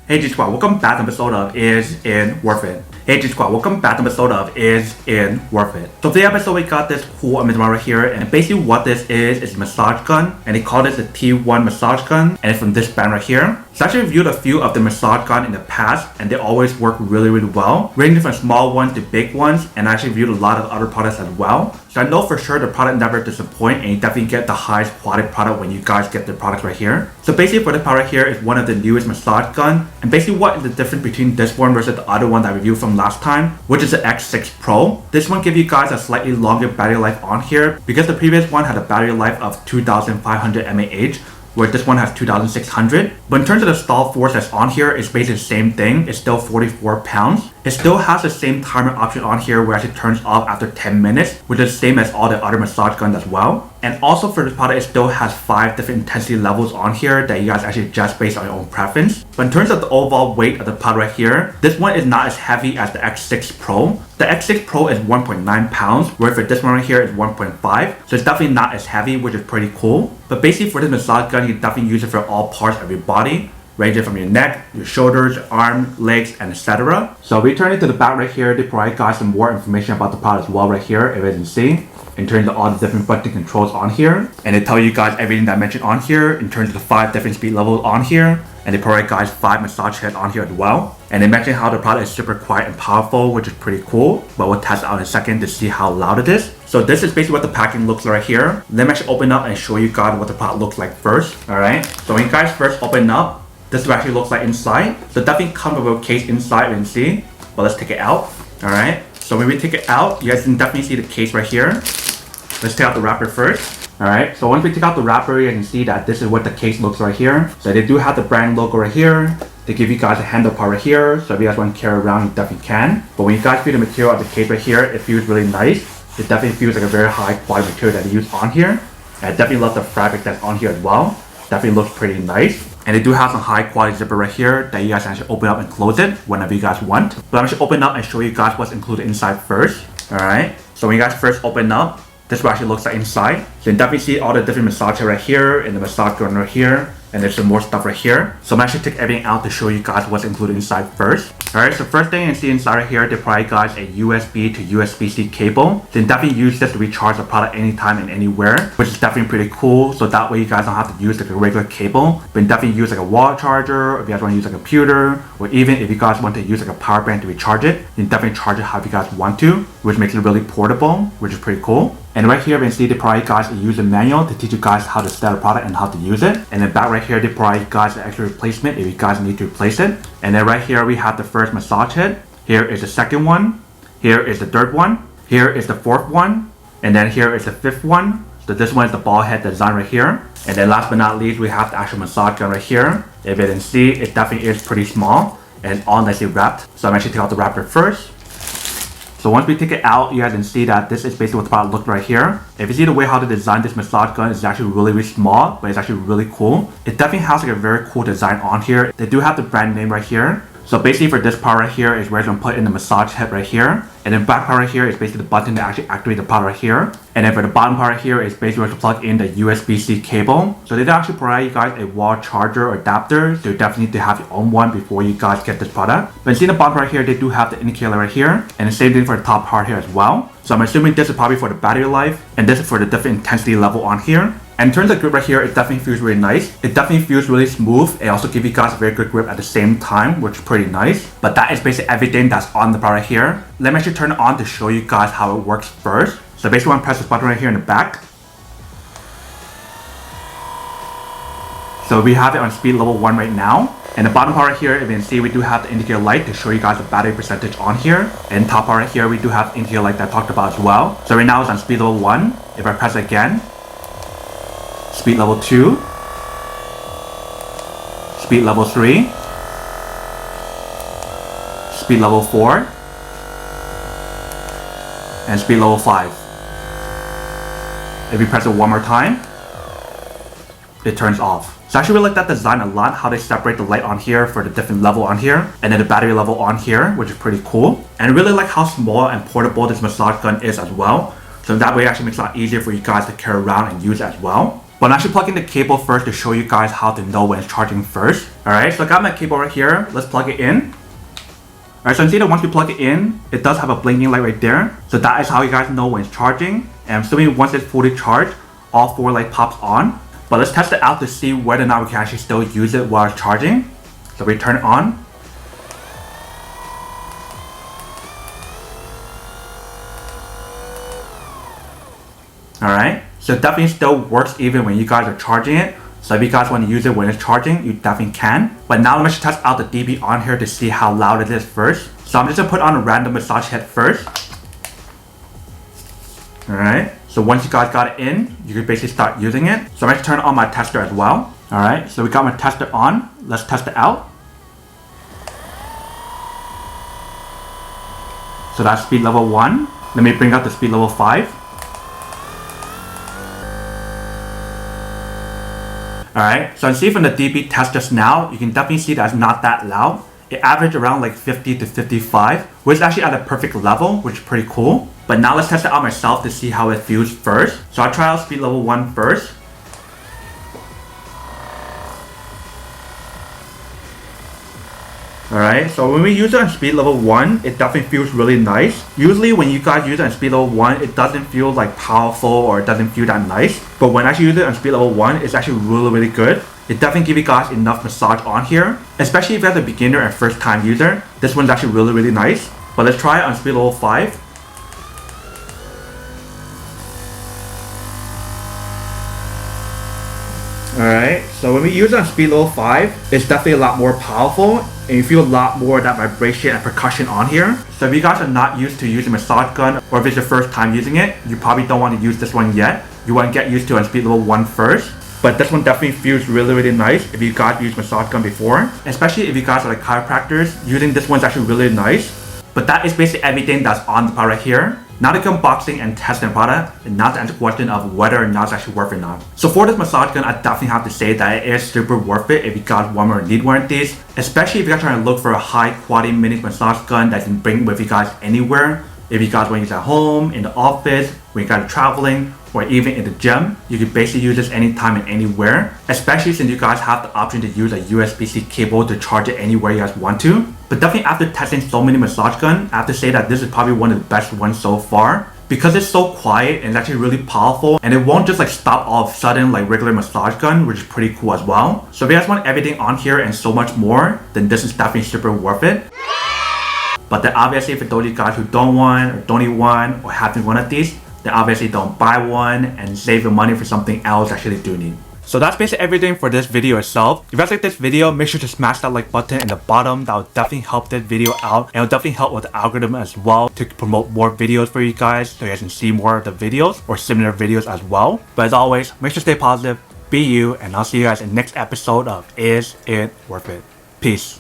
Hey G Squad, welcome back to an episode of Is It Worth It? Hey G Squad, welcome back to an episode of Is It Worth It? So today's episode we got this cool amazing right here, and basically what this is a massage gun, and they call this a T1 massage gun, and it's from this brand right here. So I actually reviewed a few of the massage gun in the past, and they always work really well, ranging from small ones to big ones, and I actually reviewed a lot of other products as well. So I know for sure the product never disappoints, and you definitely get the highest quality product when you guys get the product right here. So basically for this product here is one of the newest massage gun, and basically what is the difference between this one versus the other one that I reviewed from last time, which is the X6 Pro. This one gives you guys a slightly longer battery life on here, because the previous one had a battery life of 2,500 mAh, where this one has 2,600. But in terms of the stall force that's on here, it's basically the same thing. It's still 44 pounds. It still has the same timer option on here where it actually turns off after 10 minutes, which is the same as all the other massage guns as well. And also for this product, it still has 5 different intensity levels on here that you guys actually adjust based on your own preference. But in terms of the overall weight of the product right here, this one is not as heavy as the X6 Pro. The X6 Pro is 1.9 pounds, whereas for this one right here is 1.5. So it's definitely not as heavy, which is pretty cool. But basically for this massage gun, you definitely use it for all parts of your body, ranging from your neck, your shoulders, your arms, legs, and etc. So we turn it to the back right here. They provide guys some more information about the product as well right here, if you can see, in terms of all the different button controls on here. And they tell you guys everything that I mentioned on here in terms of the 5 different speed levels on here. And they provide guys 5 massage heads on here as well. And they mention how the product is super quiet and powerful, which is pretty cool. But we'll test it out in a second to see how loud it is. So this is basically what the packaging looks like right here. Let me actually open up and show you guys what the product looks like first. Alright, so when you guys first open up, this is what it actually looks like inside. So definitely comes with a case inside, you can see. But let's take it out. Alright, so when we take it out, you guys can definitely see the case right here. Let's take out the wrapper first. Alright, so once we take out the wrapper, you can see that this is what the case looks right here. So they do have the brand logo right here. They give you guys a handle part right here. So if you guys want to carry around, you definitely can. But when you guys feel the material of the case right here, it feels really nice. It definitely feels like a very high quality material that they use on here. And I definitely love the fabric that's on here as well. Definitely looks pretty nice. And they do have some high quality zipper right here that you guys can actually open up and close it whenever you guys want. But I'm actually open up and show you guys what's included inside first. Alright, so when you guys first open up, this is what actually looks like inside. So you can definitely see all the different massage right here and the massage gun right here. And there's some more stuff right here. So I'm actually take everything out to show you guys what's included inside first. Alright, so first thing you can see inside right here, they provide guys a USB to USB-C cable. So you can definitely use this to recharge the product anytime and anywhere, which is definitely pretty cool. So that way you guys don't have to use like a regular cable, but you can definitely use like a wall charger, or if you guys want to use like a computer, or even if you guys want to use like a power bank to recharge it, you can definitely charge it however you guys want to, which makes it really portable, which is pretty cool. And right here, you can see they provide guys a user manual to teach you guys how to set a product and how to use it. And then back right here, they provide guys an extra replacement if you guys need to replace it. And then right here, we have the first massage head. Here is the second one. Here is the third one. Here is the fourth one. And then here is the fifth one. So this one is the ball head design right here. And then last but not least, we have the actual massage gun right here. If you can see, it definitely is pretty small and all nicely wrapped. So I'm actually take out the wrapper first. So once we take it out, you guys can see that this is basically what the product looks right here. If you see the way how they designed this massage gun, it's actually really small, but it's actually really cool. It definitely has like a very cool design on here. They do have the brand name right here. So basically for this part right here is where it's going to put in the massage head right here. And then back part right here is basically the button that actually activates the part right here. And then for the bottom part right here is basically where to plug in the USB-C cable. So they do actually provide you guys a wall charger or adapter. So you definitely need to have your own one before you guys get this product. But see the bottom right here, they do have the indicator right here. And the same thing for the top part here as well. So I'm assuming this is probably for the battery life. And this is for the different intensity level on here. And in terms of grip right here, it definitely feels really nice. It definitely feels really smooth. It also gives you guys a very good grip at the same time, which is pretty nice. But that is basically everything that's on the product right here. Let me actually turn it on to show you guys how it works first. So basically, I'm going to press this button right here in the back. So we have it on speed level 1 right now. And the bottom part right here, if you can see, we do have the indicator light to show you guys the battery percentage on here. And top part right here, we do have the indicator light that I talked about as well. So right now it's on speed level 1. If I press it again, speed level 2, speed level 3, speed level 4, and speed level 5. If you press it one more time, it turns off. So I actually really like that design a lot, how they separate the light on here for the different level on here, and then the battery level on here, which is pretty cool. And I really like how small and portable this massage gun is as well. So that way it actually makes it a lot easier for you guys to carry around and use as well. But I'm actually plugging the cable first to show you guys how to know when it's charging first. Alright, so I got my cable right here. Let's plug it in. Alright, so you see that once you plug it in, it does have a blinking light right there. So that is how you guys know when it's charging. And I'm assuming once it's fully charged, all 4 light pops on. But let's test it out to see whether or not we can actually still use it while it's charging. So we turn it on. Alright, so it definitely still works even when you guys are charging it. So if you guys want to use it when it's charging, you definitely can. But now let's test out the dB on here to see how loud it is first. So I'm just going to put on a random massage head first. Alright, so once you guys got it in, you can basically start using it. So I'm going to turn on my tester as well. Alright, so we got my tester on. Let's test it out. So that's speed level 1. Let me bring up the speed level 5. Alright, so I see from the dB test just now, you can definitely see that it's not that loud. It averaged around like 50 to 55, which is actually at a perfect level, which is pretty cool. But now let's test it out myself to see how it feels first. So I'll try out speed level 1 first. Alright, so when we use it on speed level 1, it definitely feels really nice. Usually when you guys use it on speed level 1, it doesn't feel like powerful or it doesn't feel that nice. But when I actually use it on speed level 1, it's actually really good. It definitely gives you guys enough massage on here. Especially if you're a beginner and first time user, this one's actually really nice. But let's try it on speed level 5. Alright, so when we use it on speed level 5, it's definitely a lot more powerful and you feel a lot more of that vibration and percussion on here. So if you guys are not used to using a massage gun or if it's your first time using it, you probably don't want to use this one yet. You want to get used to it on speed level 1 first. But this one definitely feels really nice if you guys used massage gun before. Especially if you guys are like chiropractors, using this one's actually really nice. But that is basically everything that's on the product here. Now to come unboxing and testing the product, and now to answer the question of whether or not it's actually worth it or not. So for this massage gun, I definitely have to say that it is super worth it if you guys want or need one of these. Especially if you're trying to look for a high quality mini massage gun that you can bring with you guys anywhere. If you guys want to use it at home, in the office, when you guys are traveling, or even in the gym, you can basically use this anytime and anywhere. Especially since you guys have the option to use a USB-C cable to charge it anywhere you guys want to. But definitely after testing so many massage guns, I have to say that this is probably one of the best ones so far. Because it's so quiet and it's actually really powerful and it won't just like stop all of a sudden like regular massage gun, which is pretty cool as well. So if you guys want everything on here and so much more, then this is definitely super worth it. But then obviously for those of you guys who don't want or don't need one or have one of these, then obviously don't buy one and save your money for something else you actually do need. So that's basically everything for this video itself. If you guys like this video, make sure to smash that like button in the bottom. That will definitely help this video out and it will definitely help with the algorithm as well to promote more videos for you guys so you guys can see more of the videos or similar videos as well. But as always, make sure to stay positive, be you, and I'll see you guys in the next episode of Is It Worth It? Peace.